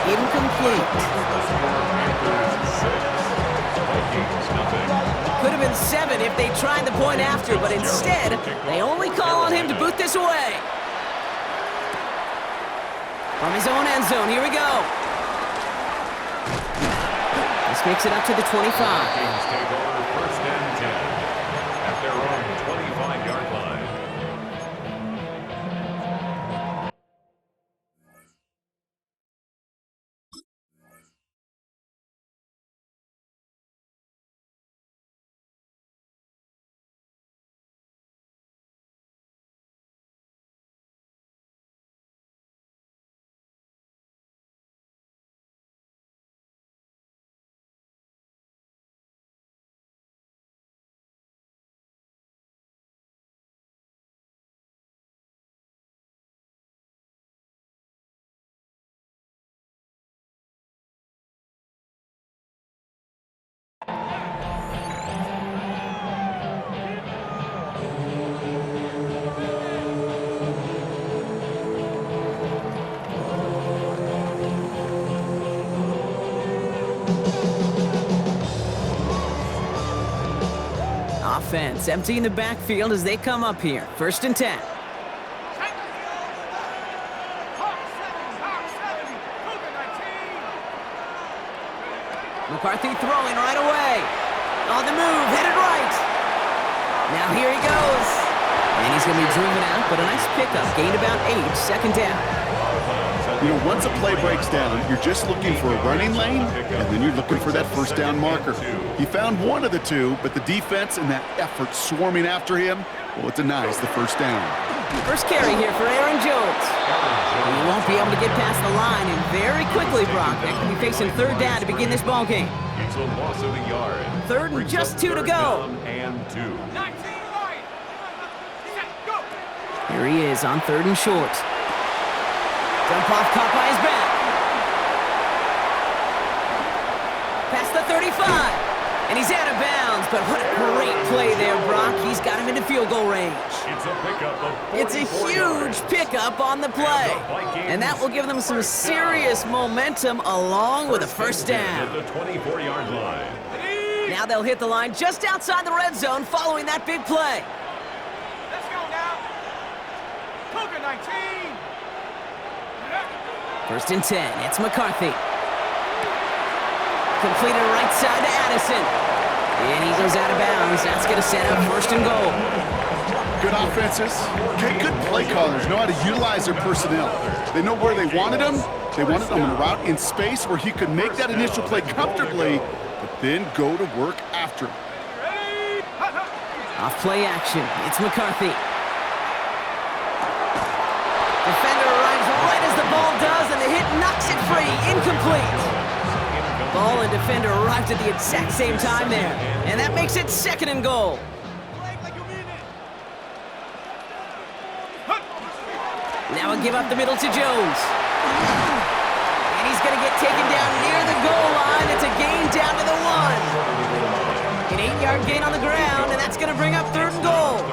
Incomplete. Could have been 7 if they tried the point after, but instead, they only call on him to boot this away. From his own end zone, here we go. This makes it up to the 25. First and 10 at their own 25-yard line. Offense emptying the backfield as they come up here. First and 10. McCarthy throwing right away. On the move, headed right. Now here he goes. And he's going to be driven out, but a nice pickup. Gained about 8, second down. You know, once a play breaks down, you're just looking for a running lane, and then you're looking for that first down marker. He found one of the two, but the defense and that effort swarming after him, well, it denies the first down. First carry here for Aaron Jones. He won't be able to get past the line, and very quickly, Brock, they could be facing third down to begin this ball game. It's a loss of a yard. Third and just 2 to go. And 2. Here he is on third and short. Dump off caught by his back. Past the 35. And he's out of bounds, but what a great play there, Brock. He's got him into field goal range. It's a pickup of 44 It's a huge pickup on the play. And that will give them some serious momentum along with a first down. At the 24-yard line. Now they'll hit the line just outside the red zone following that big play. Let's go now. Cougar 19. First and 10, it's McCarthy. Completed right side to Addison. And he goes out of bounds. That's going to set up first and goal. Good offenses, good play callers know how to utilize their personnel. They know where they wanted him. They wanted him on a route in space where he could make that initial play comfortably, but then go to work after. Off play action, it's McCarthy. Defender arrives right as the ball does, and the hit knocks it free. Incomplete. Ball and defender arrived at the exact same time there, and that makes it second and goal. Now a give up the middle to Jones. And he's going to get taken down near the goal line. It's a gain down to the 1. An 8-yard gain on the ground, and that's going to bring up third and goal.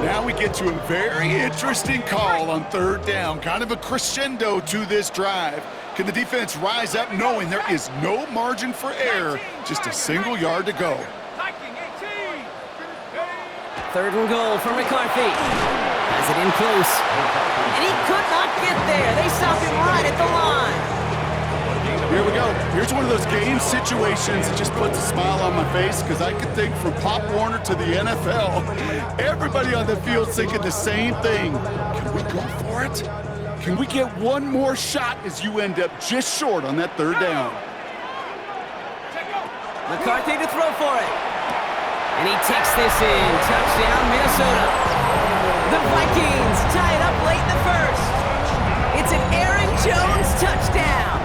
Now we get to a very interesting call on third down, kind of a crescendo to this drive. Can the defense rise up knowing there is no margin for error, just a single yard to go? Third and goal for McCarthy. Has it in close. And he could not get there. They stopped him right at the line. Here we go. Here's one of those game situations that just puts a smile on my face because I could think from Pop Warner to the NFL. Everybody on the field's thinking the same thing. Can we go for it? Can we get one more shot as you end up just short on that third down? McCarthy to throw for it. And he takes this in. Touchdown, Minnesota. The Vikings tie it up late in the first. It's an Aaron Jones touchdown.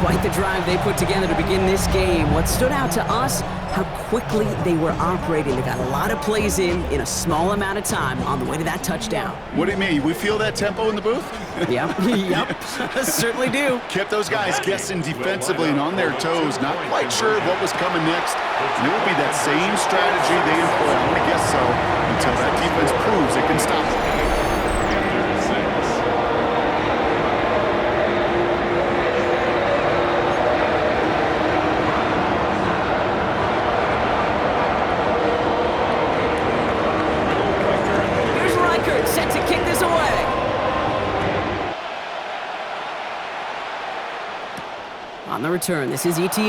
Quite the drive they put together to begin this game. What stood out to us, how quickly they were operating. They got a lot of plays in a small amount of time on the way to that touchdown. What do you mean? We feel that tempo in the booth? Yep, certainly do. Kept those guys guessing defensively and on their toes, not quite sure what was coming next. And it will be that same strategy they employ, I'm going to guess so, until that defense proves it can stop it. On the return, this is ETN.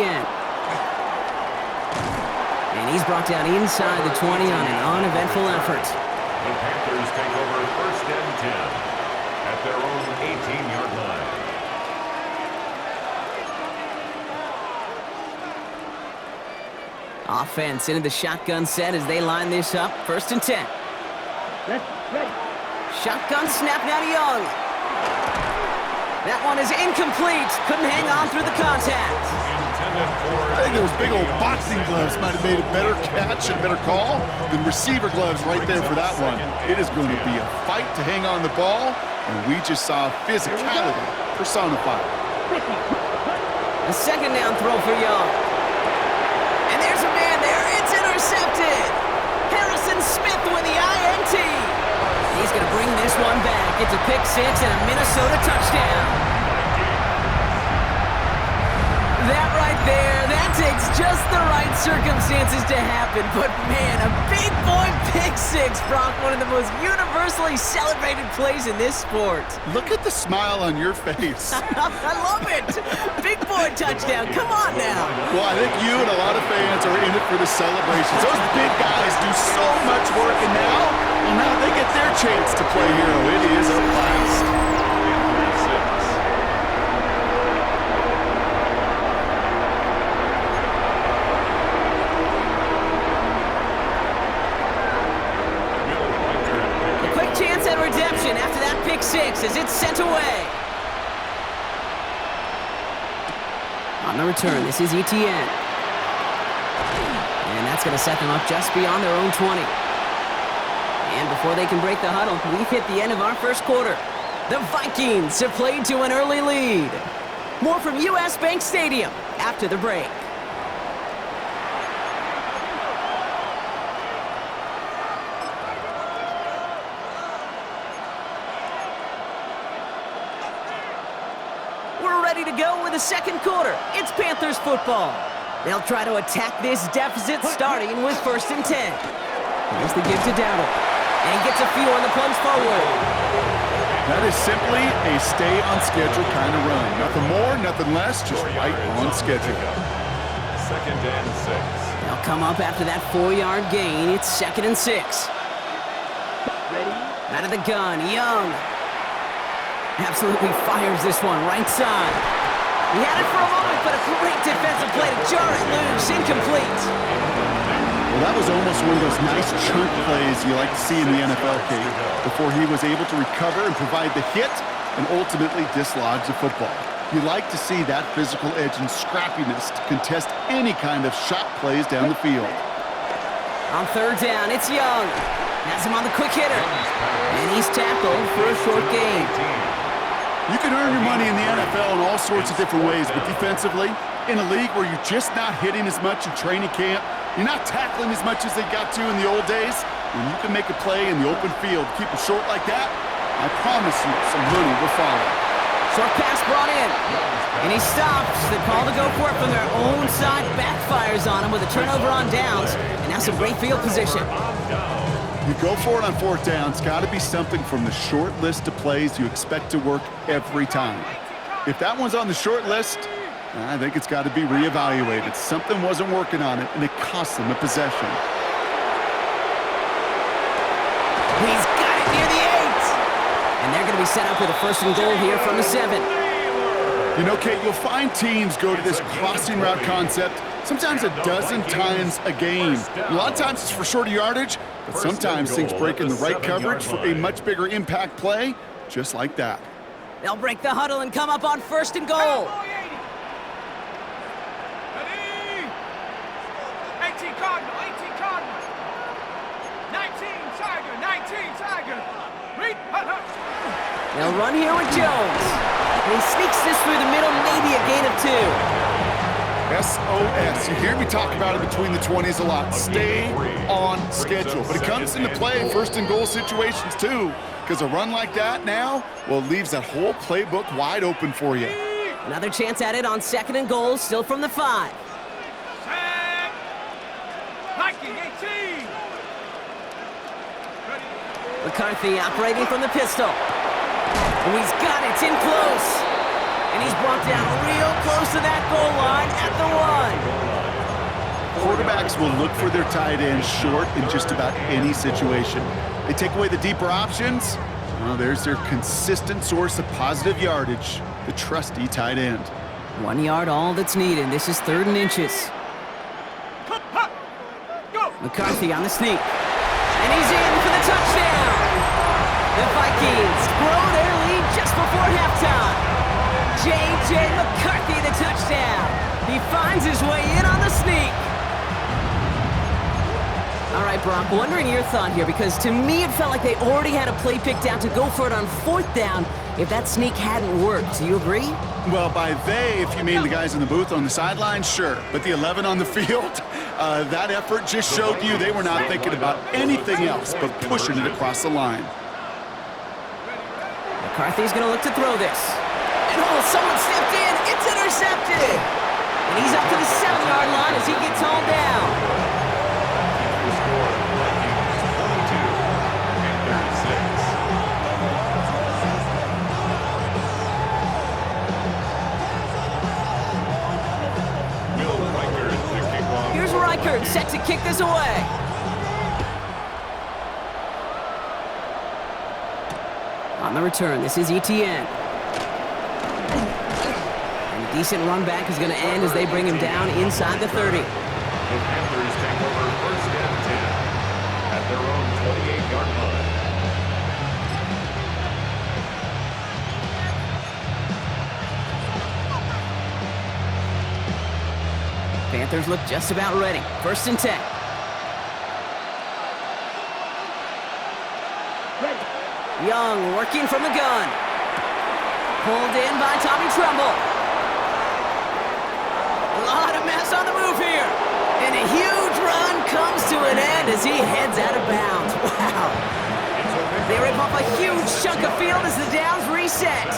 And he's brought down inside the 20 on an uneventful effort. The Panthers take over first and 10 at their own 18-yard line. Offense into the shotgun set as they line this up. First and 10. Shotgun snap now to Young. That one is incomplete. Couldn't hang on through the contact. I think those big old boxing gloves might have made a better catch and a better call than receiver gloves right there for that one. It is going to be a fight to hang on the ball, and we just saw physicality personified. A second down throw for Young. And there's a man there. It's intercepted. Harrison Smith with the INT. He's going to bring this one back. It's a pick six and a Minnesota touchdown. That right there, that takes just the right circumstances to happen. But man, a big boy pick six, Brock, one of the most universally celebrated plays in this sport. Look at the smile on your face. I love it. Big boy touchdown. Come on now. Well, I think you and a lot of fans are in it for the celebrations. Those big guys do so much work, and now they get their chance to play hero. It is a blast. After that pick six as it's sent away. On the return, this is ETN. And that's going to set them up just beyond their own 20. And before they can break the huddle, we've hit the end of our first quarter. The Vikings have played to an early lead. More from US Bank Stadium after the break. To go with the second quarter. It's Panthers football. They'll try to attack this deficit starting with first and 10. Here's the give to Dowdle. And he gets a few on the plunge forward. That is simply a stay on schedule kind of run. Nothing more, nothing less, just right on schedule. Second and 6. They'll come up after that 4-yard gain. It's second and 6. Ready? Out of the gun, Young. Absolutely fires this one right side. He had it for a moment, but a great defensive play to jar it loose. Incomplete. Well, that was almost one of those nice chunk plays you like to see in the NFL, Kate, before he was able to recover and provide the hit and ultimately dislodge the football. You like to see that physical edge and scrappiness to contest any kind of shot plays down the field. On third down, it's Young. Has him on the quick hitter. And he's tackled for a short gain. You can earn your money in the NFL in all sorts of different ways, but defensively, in a league where you're just not hitting as much in training camp, you're not tackling as much as they got to in the old days, when you can make a play in the open field, keep it short like that, I promise you some money will follow. Short pass brought in, and he stops. The call to go for it from their own side backfires on him with a turnover on downs, and now some great field position. You go for it on fourth down. It's got to be something from the short list of plays you expect to work every time. If that one's on the short list, I think it's got to be reevaluated. Something wasn't working on it, and it cost them a possession. He's got it near the 8. And they're going to be set up with a first and goal here from the 7. You know, Kate, you'll find teams go to this crossing route concept sometimes a dozen times a game. A lot of times it's for shorter yardage, but sometimes things break in the right coverage for a much bigger impact play, just like that. They'll break the huddle and come up on first and goal. Ready? 18 Cardinal, 18 Cardinal. 19 Tiger, 19 Tiger. Read, They'll run here with Jones. And he sneaks this through the middle, maybe a gain of 2. SOS. You hear me talk about it between the 20s a lot. Stay on schedule. But it comes into play first and goal situations too. Because a run like that now, well, it leaves that whole playbook wide open for you. Another chance at it on second and goal, still from the 5. Set. Viking 18. Ready. McCarthy operating from the pistol. Oh, he's got it. It's in close. And he's brought down real close to that goal line at the 1. Quarterbacks will look for their tight end short in just about any situation. They take away the deeper options. Well, there's their consistent source of positive yardage, the trusty tight end. 1 yard, all that's needed. This is 3rd and inches. McCarthy on the sneak. And he's in for the touchdown. The Vikings grow their lead just before halftime. J.J. McCarthy, the touchdown. He finds his way in on the sneak. All right, Brock, wondering your thought here, because to me it felt like they already had a play picked out to go for it on 4th down if that sneak hadn't worked. Do you agree? Well, by they, if you mean the guys in the booth on the sideline, sure. But the 11 on the field, that effort just showed you they were not thinking about anything else but pushing it across the line. McCarthy's going to look to throw this. And oh, someone stepped in. It's intercepted. And he's up to the 7-yard line as he gets hauled down. Set to kick this away. On the return, this is Etienne. And a decent run back is going to end as they bring him down inside the 30. The Panthers take over 1st and 10 at their own 28-yard line. Panthers look just about ready. 1st and 10. Young working from the gun. Pulled in by Tommy Tremble. A lot of mess on the move here. And a huge run comes to an end as he heads out of bounds. Wow. They rip off a huge chunk of field as the downs reset.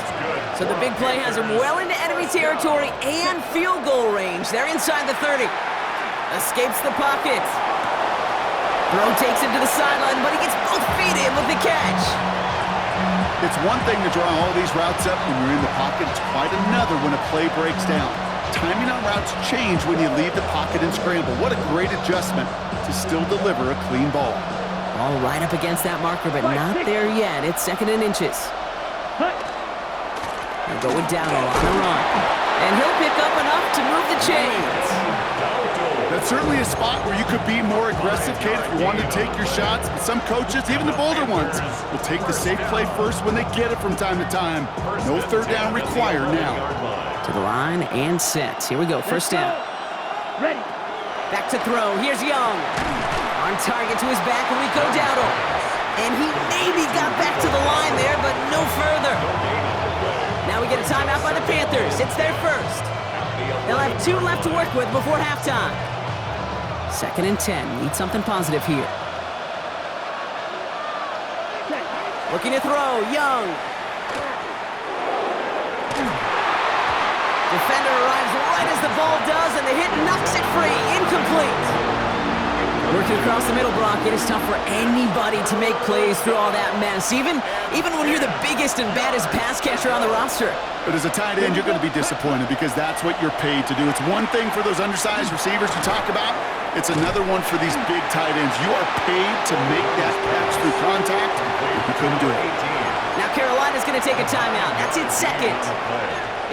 So the big play has him well into enemy territory and field goal range. They're inside the 30. Escapes the pocket. Throw takes him to the sideline, but he gets both feet in with the catch. It's one thing to draw all these routes up when you're in the pocket. It's quite another when a play breaks down. Timing on routes change when you leave the pocket and scramble. What a great adjustment to still deliver a clean ball. All right up against that marker, but not there yet. It's 2nd and inches. He'll go with Dowdle on the run. And he'll pick up enough to move the chains. That's certainly a spot where you could be more aggressive, Kate, if you want to take your shots. But some coaches, even the bolder ones, will take the safe play first when they get it from time to time. No 3rd down required now. To the line and set. Here we go, 1st down. Ready. Back to throw. Here's Young. On target to his back, Rico Dowdle. And he maybe got back to the line there, but no further. Now we get a timeout by the Panthers. It's their 1st. They'll have 2 left to work with before halftime. 2nd and 10. Need something positive here. Looking to throw. Young. Defender arrives right as the ball does, and the hit knocks it free. Incomplete. Working across the middle, Brock, it is tough for anybody to make plays through all that mess, even when you're the biggest and baddest pass catcher on the roster. But as a tight end, you're going to be disappointed because that's what you're paid to do. It's one thing for those undersized receivers you talk about. It's another one for these big tight ends. You are paid to make that catch through contact, and you couldn't do it. Now Carolina's going to take a timeout. That's its 2nd.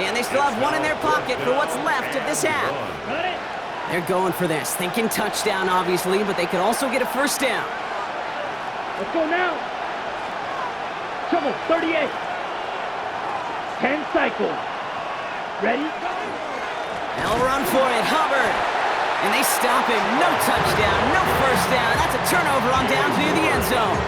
And they still have 1 in their pocket for what's left of this half. They're going for this, thinking touchdown, obviously, but they could also get a 1st down. Let's go now. Trouble, 38. 10 cycles. Ready? They'll run for it, Hubbard. And they stop him. No touchdown, no 1st down. That's a turnover on downs near the end zone.